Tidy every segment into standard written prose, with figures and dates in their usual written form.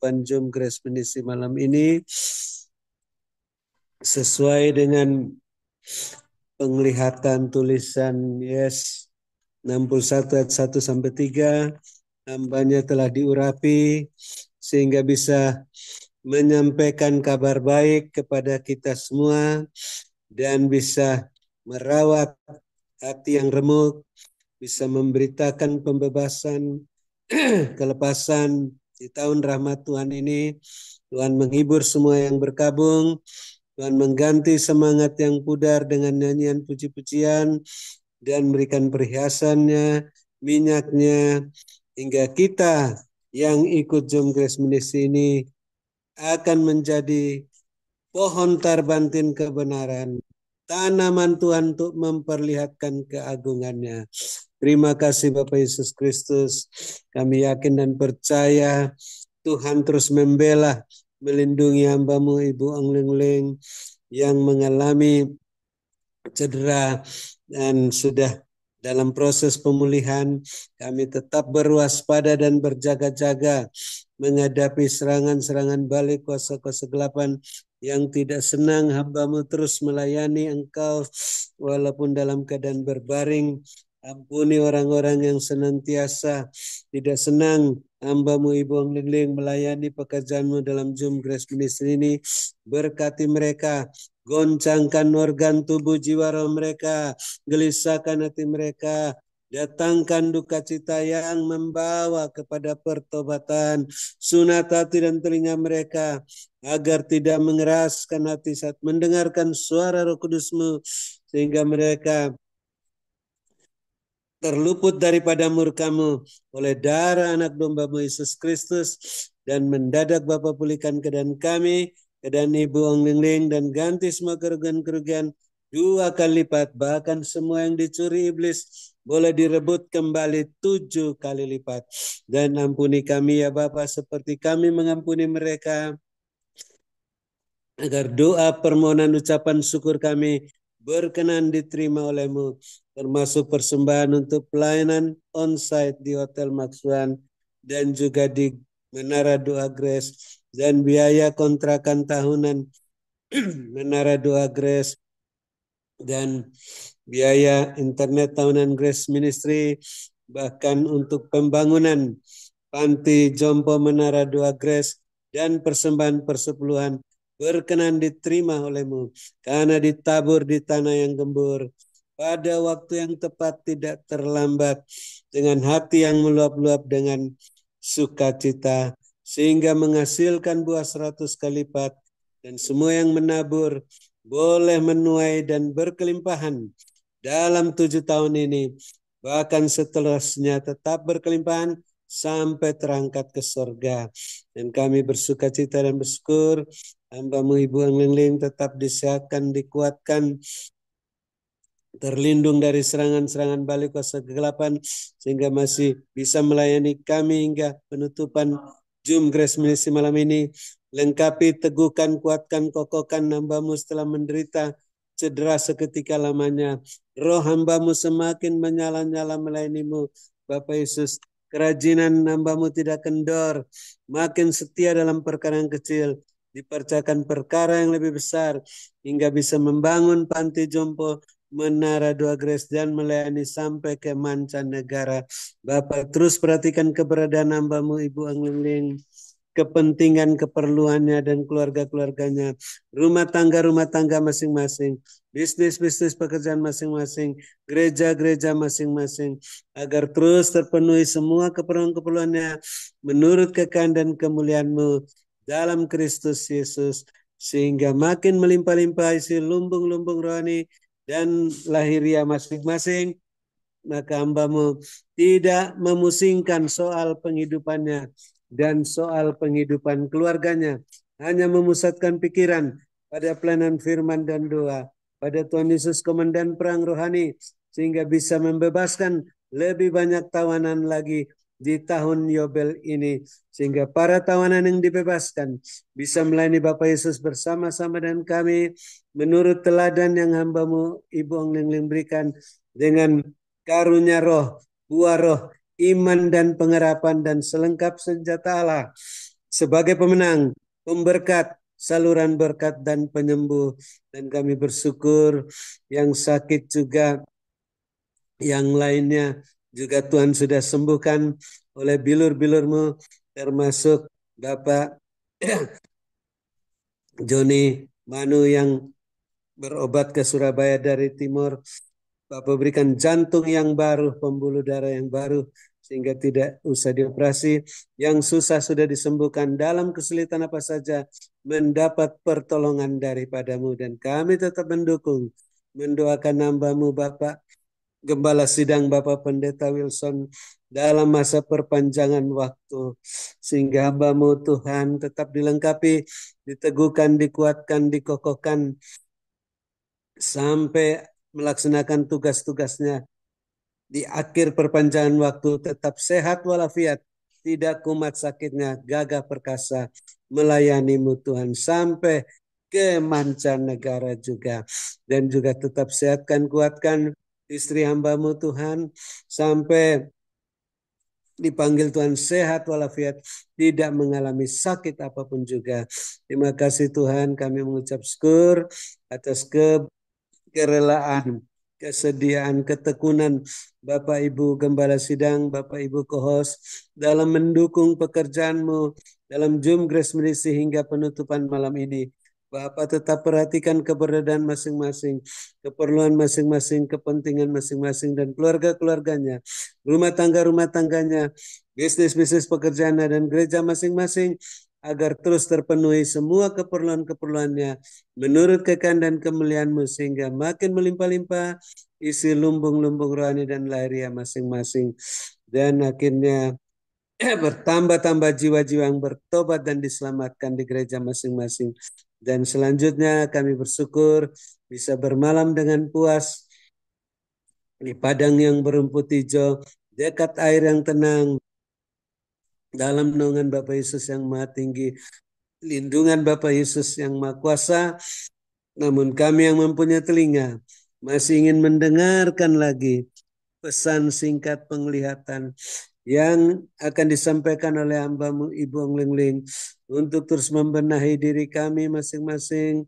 penutupan Zoom Grace Ministry malam ini sesuai dengan penglihatan tulisan Yes 61 ayat 1 sampai 3, hambanya telah diurapi sehingga bisa menyampaikan kabar baik kepada kita semua dan bisa merawat hati yang remuk, bisa memberitakan pembebasan, kelepasan di tahun rahmat Tuhan ini. Tuhan menghibur semua yang berkabung, Tuhan mengganti semangat yang pudar dengan nyanyian puji-pujian dan memberikan perhiasannya, minyaknya, hingga kita yang ikut Zoom Grace Ministry ini akan menjadi pohon tarbantin kebenaran, tanaman Tuhan untuk memperlihatkan keagungannya. Terima kasih Bapak Yesus Kristus. Kami yakin dan percaya Tuhan terus membela, melindungi hamba-Mu Ibu Ong Ling yang mengalami cedera dan sudah dalam proses pemulihan. Kami tetap berwaspada dan berjaga-jaga menghadapi serangan-serangan balik kuasa-kuasa kegelapan yang tidak senang hamba-Mu terus melayani Engkau walaupun dalam keadaan berbaring. Ampuni orang-orang yang senantiasa tidak senang hamba-Mu Ibu Ong Ling melayani pekerjaan-Mu dalam Zoom Grace Ministry ini. Berkati mereka, goncangkan organ tubuh jiwa roh mereka, gelisahkan hati mereka, datangkan duka cita yang membawa kepada pertobatan, sunat hati dan telinga mereka, agar tidak mengeraskan hati saat mendengarkan suara Roh Kudus-Mu, sehingga mereka terluput daripada murka-Mu oleh darah anak domba-Mu Yesus Kristus, dan mendadak Bapa pulihkan keadaan kami, keadaan Ibu Ong Ling, dan ganti semua kerugian-kerugian 2 kali lipat, bahkan semua yang dicuri iblis boleh direbut kembali 7 kali lipat. Dan ampuni kami ya Bapa seperti kami mengampuni mereka, agar doa permohonan ucapan syukur kami berkenan diterima oleh-Mu, termasuk persembahan untuk pelayanan onsite di Hotel Maxwan dan juga di Menara Doa Grace, dan biaya kontrakan tahunan Menara Doa Grace, dan biaya internet tahunan Grace Ministry, bahkan untuk pembangunan panti jompo Menara Doa Grace dan persembahan persepuluhan berkenan diterima oleh-Mu, karena ditabur di tanah yang gembur pada waktu yang tepat, tidak terlambat, dengan hati yang meluap-luap dengan sukacita, sehingga menghasilkan buah 100 kali lipat, dan semua yang menabur boleh menuai dan berkelimpahan dalam 7 tahun ini, bahkan seterusnya tetap berkelimpahan sampai terangkat ke surga. Dan kami bersuka cita dan bersyukur hamba-Mu Ibu Ong Ling tetap disehatkan, dikuatkan, terlindung dari serangan-serangan balik kuasa kegelapan, sehingga masih bisa melayani kami hingga penutupan Zoom Grace Ministry malam ini. Lengkapi, teguhkan, kuatkan, kokohkan hamba-Mu setelah menderita cedera seketika lamanya. Roh hamba-Mu semakin menyala-nyala melayani-Mu Bapak Yesus. Kerajinan hamba-Mu tidak kendor, makin setia dalam perkara yang kecil, dipercayakan perkara yang lebih besar, hingga bisa membangun panti jompo Menara Doa Grace dan melayani sampai ke mancanegara. Bapak terus perhatikan keberadaan hamba-Mu Ibu Ong Ling, kepentingan keperluannya dan keluarga-keluarganya, rumah tangga masing-masing, bisnis-bisnis pekerjaan masing-masing, gereja-gereja masing-masing, agar terus terpenuhi semua keperluan-keperluannya menurut kekayaan dan kemuliaan-Mu dalam Kristus Yesus, sehingga makin melimpah-limpah isi lumbung-lumbung rohani dan lahiriah masing-masing. Maka hamba-Mu tidak memusingkan soal penghidupannya dan soal penghidupan keluarganya, hanya memusatkan pikiran pada pelayanan firman dan doa pada Tuhan Yesus komandan perang rohani, sehingga bisa membebaskan lebih banyak tawanan lagi di tahun Yobel ini, sehingga para tawanan yang dibebaskan bisa melayani Bapak Yesus bersama-sama dengan kami menurut teladan yang hamba-Mu Ibu Ong Ling berikan, dengan karunia roh, buah roh, iman dan pengharapan dan selengkap senjata Allah, sebagai pemenang, pemberkat, saluran berkat dan penyembuh. Dan kami bersyukur yang sakit juga, yang lainnya juga Tuhan sudah sembuhkan oleh bilur-bilur-Mu, termasuk Bapak Joni Manu yang berobat ke Surabaya dari timur. Bapak berikan jantung yang baru, pembuluh darah yang baru, sehingga tidak usah dioperasi. Yang susah sudah disembuhkan, dalam kesulitan apa saja mendapat pertolongan daripadamu. Dan kami tetap mendukung, mendoakan hamba-Mu Bapak Gembala Sidang Bapak Pendeta Wilson dalam masa perpanjangan waktu. Sehingga hamba-Mu Tuhan tetap dilengkapi, diteguhkan, dikuatkan, dikokohkan sampai melaksanakan tugas-tugasnya di akhir perpanjangan waktu, tetap sehat walafiat, tidak kumat sakitnya, gagah perkasa melayani-Mu Tuhan sampai ke mancanegara juga. Dan juga tetap sehatkan, kuatkan istri hamba-Mu Tuhan sampai dipanggil Tuhan sehat walafiat, tidak mengalami sakit apapun juga. Terima kasih Tuhan, kami mengucap syukur atas kerelaan, kesediaan, ketekunan Bapak Ibu Gembala Sidang, Bapak Ibu Kohos dalam mendukung pekerjaan-Mu dalam Zoom Grace Ministry hingga penutupan malam ini. Bapak tetap perhatikan keberadaan masing-masing, keperluan masing-masing, kepentingan masing-masing, dan keluarga-keluarganya, rumah tangganya, bisnis-bisnis pekerjaannya, dan gereja masing-masing, agar terus terpenuhi semua keperluan-keperluannya menurut kehendak dan kemuliaan-Mu, sehingga makin melimpah-limpah isi lumbung-lumbung rohani dan lahiriah masing-masing. Dan akhirnya bertambah-tambah jiwa-jiwa yang bertobat dan diselamatkan di gereja masing-masing. Dan selanjutnya kami bersyukur bisa bermalam dengan puas di padang yang berumput hijau, dekat air yang tenang, dalam naungan Bapa Yesus yang Maha Tinggi, lindungan Bapa Yesus yang Maha Kuasa. Namun kami yang mempunyai telinga masih ingin mendengarkan lagi pesan singkat penglihatan yang akan disampaikan oleh hamba-Mu Ibu Ong Ling untuk terus membenahi diri kami masing-masing,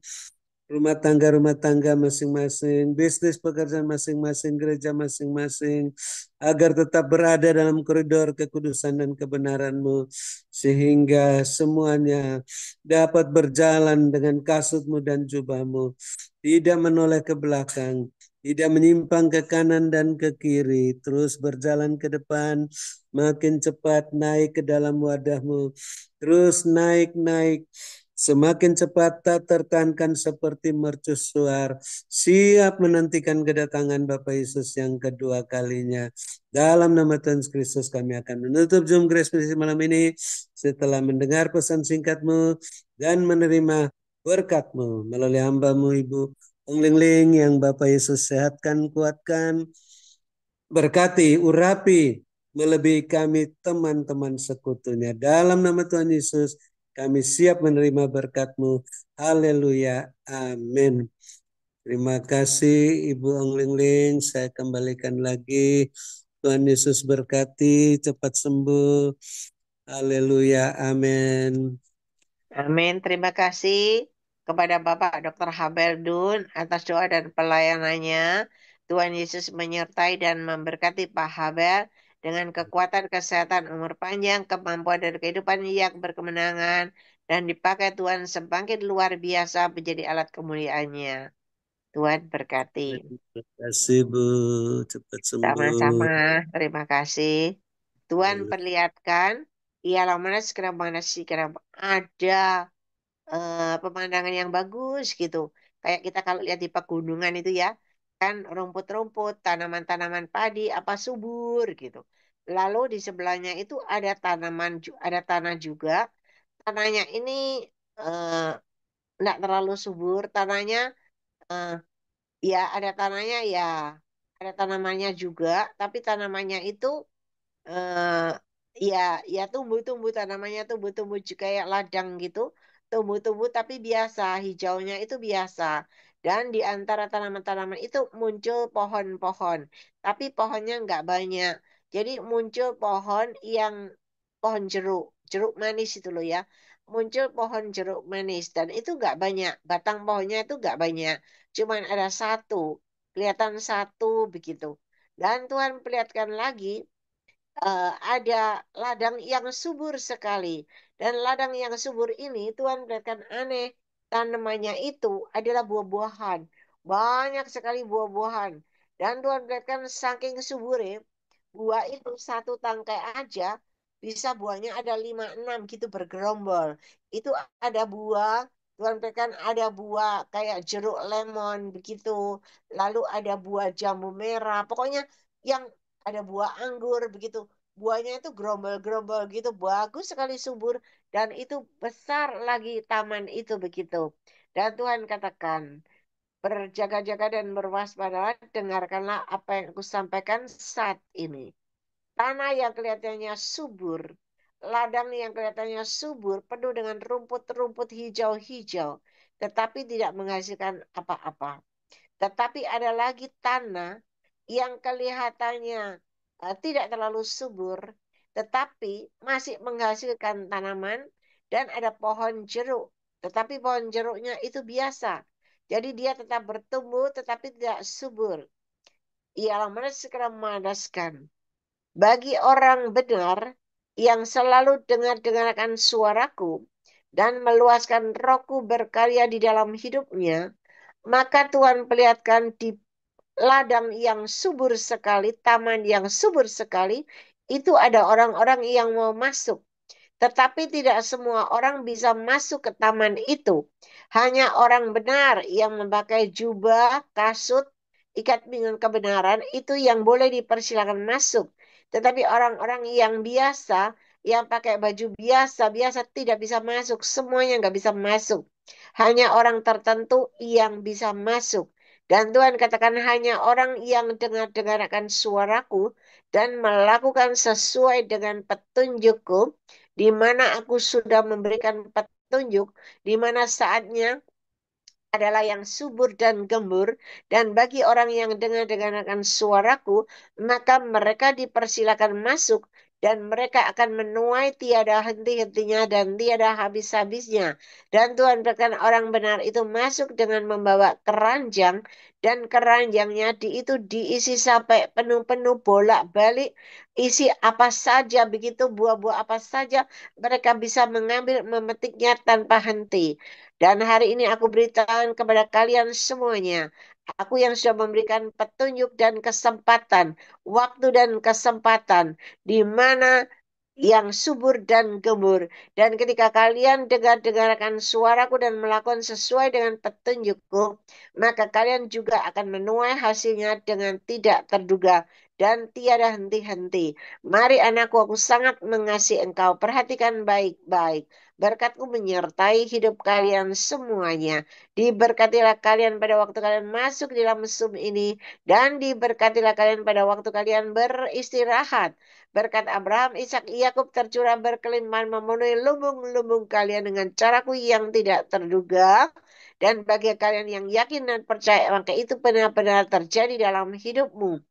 rumah tangga masing-masing, bisnis pekerjaan masing-masing, gereja masing-masing, agar tetap berada dalam koridor kekudusan dan kebenaran-Mu, sehingga semuanya dapat berjalan dengan kasut-Mu dan jubah-Mu, tidak menoleh ke belakang, tidak menyimpang ke kanan dan ke kiri, terus berjalan ke depan, makin cepat naik ke dalam wadah-Mu, terus naik-naik, semakin cepat tak tertahankan seperti mercusuar, siap menantikan kedatangan Bapa Yesus yang kedua kalinya. Dalam nama Tuhan Kristus kami akan menutup Zoom Grace malam ini setelah mendengar pesan singkat-Mu dan menerima berkat-Mu melalui hamba-Mu Ibu Ong Ling yang Bapak Yesus sehatkan, kuatkan, berkati, urapi, melebihi kami teman-teman sekutunya. Dalam nama Tuhan Yesus, kami siap menerima berkat-Mu. Haleluya. Amin. Terima kasih Ibu Ong Ling. Saya kembalikan lagi. Tuhan Yesus berkati, cepat sembuh. Haleluya. Amin. Amin. Terima kasih kepada Bapak Dr. Habeldun atas doa dan pelayanannya. Tuhan Yesus menyertai dan memberkati Pak Habel dengan kekuatan, kesehatan, umur panjang, kemampuan dan kehidupan yang berkemenangan, dan dipakai Tuhan semakin luar biasa menjadi alat kemuliaannya. Tuhan berkati. Terima kasih Bu, cepat sembuh. Sama-sama. Terima kasih. Tuhan perlihatkan, ialah mana segera ada pemandangan yang bagus gitu. Kayak kita kalau lihat di pegunungan itu ya, kan rumput-rumput, tanaman-tanaman padi, apa subur gitu. Lalu di sebelahnya itu ada ada tanah juga. Tanahnya ini enggak terlalu subur. Tanahnya eh, ya ada tanahnya ya, ada tanamannya juga. Tapi tanamannya itu eh ya ya tumbuh-tumbuh tanamannya tumbuh-tumbuh juga kayak ladang gitu, tumbuh-tumbuh tapi biasa, hijaunya itu biasa. Dan di antara tanaman-tanaman itu muncul pohon-pohon, tapi pohonnya nggak banyak. Jadi muncul pohon yang pohon jeruk, jeruk manis itu loh ya. Muncul pohon jeruk manis dan itu nggak banyak, batang pohonnya itu nggak banyak, cuman ada satu, kelihatan satu begitu. Dan Tuhan perlihatkan lagi ada ladang yang subur sekali. Dan ladang yang subur ini Tuhan perlihatkan aneh. Tanamannya itu adalah buah-buahan. Banyak sekali buah-buahan. Dan Tuhan perlihatkan saking suburnya, buah itu satu tangkai aja, bisa buahnya ada 5 6 gitu bergerombol. Itu ada buah, Tuhan perlihatkan ada buah kayak jeruk lemon begitu. Lalu ada buah jambu merah. Pokoknya yang ada buah anggur begitu, buahnya itu gerombol-gerombol gitu, bagus sekali subur, dan itu besar lagi taman itu begitu. Dan Tuhan katakan, berjaga-jaga dan berwaspadalah, dengarkanlah apa yang aku sampaikan saat ini. Tanah yang kelihatannya subur, ladang yang kelihatannya subur, penuh dengan rumput-rumput hijau-hijau, tetapi tidak menghasilkan apa-apa. Tetapi ada lagi tanah yang kelihatannya tidak terlalu subur, tetapi masih menghasilkan tanaman dan ada pohon jeruk. Tetapi pohon jeruknya itu biasa. Jadi dia tetap bertumbuh tetapi tidak subur. Ialah mana segera memadaskan. Bagi orang benar yang selalu dengar-dengarkan suaraku dan meluaskan rohku berkarya di dalam hidupnya, maka Tuhan perlihatkan di ladang yang subur sekali, taman yang subur sekali, itu ada orang-orang yang mau masuk. Tetapi tidak semua orang bisa masuk ke taman itu. Hanya orang benar yang memakai jubah, kasut, ikat pinggang kebenaran, itu yang boleh dipersilakan masuk. Tetapi orang-orang yang biasa, yang pakai baju biasa, biasa tidak bisa masuk. Semuanya nggak bisa masuk. Hanya orang tertentu yang bisa masuk. Dan Tuhan katakan hanya orang yang dengar-dengarkan suaraku dan melakukan sesuai dengan petunjukku, di mana aku sudah memberikan petunjuk, di mana saatnya adalah yang subur dan gembur, dan bagi orang yang dengar-dengarkan suaraku, maka mereka dipersilakan masuk, dan mereka akan menuai tiada henti-hentinya dan tiada habis-habisnya. Dan Tuhan berkata orang benar itu masuk dengan membawa keranjang, dan keranjangnya itu diisi sampai penuh-penuh bolak-balik, isi apa saja begitu, buah-buah apa saja, mereka bisa mengambil, memetiknya tanpa henti. Dan hari ini aku beritakan kepada kalian semuanya, aku yang sudah memberikan petunjuk dan kesempatan, waktu dan kesempatan, di mana yang subur dan gembur. Dan ketika kalian dengar-dengarkan suaraku dan melakukan sesuai dengan petunjukku, maka kalian juga akan menuai hasilnya dengan tidak terduga dan tiada henti-henti. Mari anakku, aku sangat mengasihi engkau. Perhatikan baik-baik. Berkatku menyertai hidup kalian semuanya. Diberkatilah kalian pada waktu kalian masuk di dalam Zoom ini, dan diberkatilah kalian pada waktu kalian beristirahat. Berkat Abraham, Ishak, Yakub tercurah berkelimpahan memenuhi lumbung-lumbung kalian dengan caraku yang tidak terduga. Dan bagi kalian yang yakin dan percaya, maka itu benar-benar terjadi dalam hidupmu.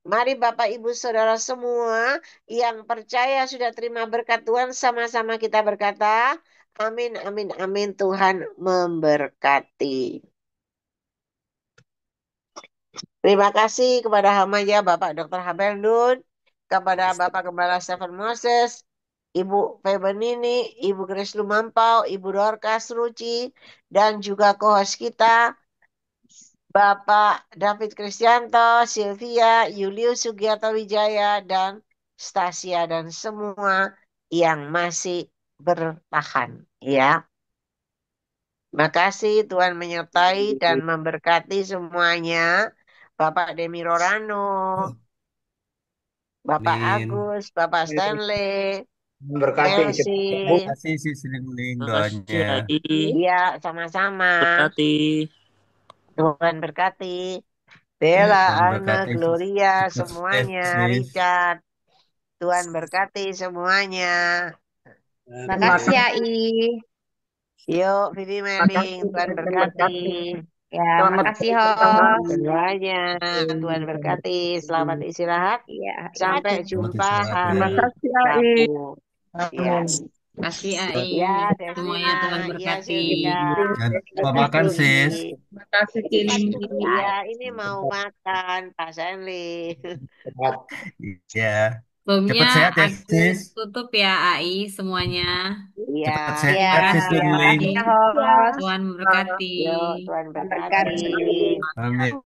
Mari Bapak, Ibu, Saudara semua yang percaya sudah terima berkat Tuhan, sama-sama kita berkata, amin, amin, amin, Tuhan memberkati. Terima kasih kepada hamba-Nya Bapak Dr. Habel Nun, kepada Bapak Gembala Stephen Moses, Ibu Febenini, Ibu Grace Lumampau, Ibu Dorcas Ruci, dan juga co-host kita, Bapak David Kristianto, Sylvia, Julius Sugiarto Wijaya, dan Stasia, dan semua yang masih bertahan. Ya, makasih Tuhan menyertai dan memberkati semuanya. Bapak Demi Rorano, Bapak Amin. Agus, Bapak Stanley, Berkati Mercy. Terima kasih Sis Lingling Makasih doanya. Adi. Iya, sama-sama. Berkati. Tuhan berkati. Bella, Tuhan Ana, berkati Gloria, Sis. semuanya. Sis. Richard, Tuhan berkati semuanya. Makasih ya, I. Yuk, Vivi Meling, Tuhan berkati. Ya, makasih, Ho. Semuanya, Tuhan berkati. Selamat istirahat. Iya, Sampai Selamat jumpa istirahat hari ya. Makasih, Ai. Rabu. Ya, Kasih Ai. ya Semuanya Desina, Tuhan ya berkati. Sylvia, Jangan lupa terima makan, sis. kasih. Makasih Cindy. Ya, ini mau makan Pak Senli. Iya. Sebelumnya Cepat sehat ya, aku sis. tutup ya AI semuanya. Iya, Cepat Terima sehat, sis kasih. Lingling. Tuhan memberkati. yuk Tuhan berkati. Berkati. Amin.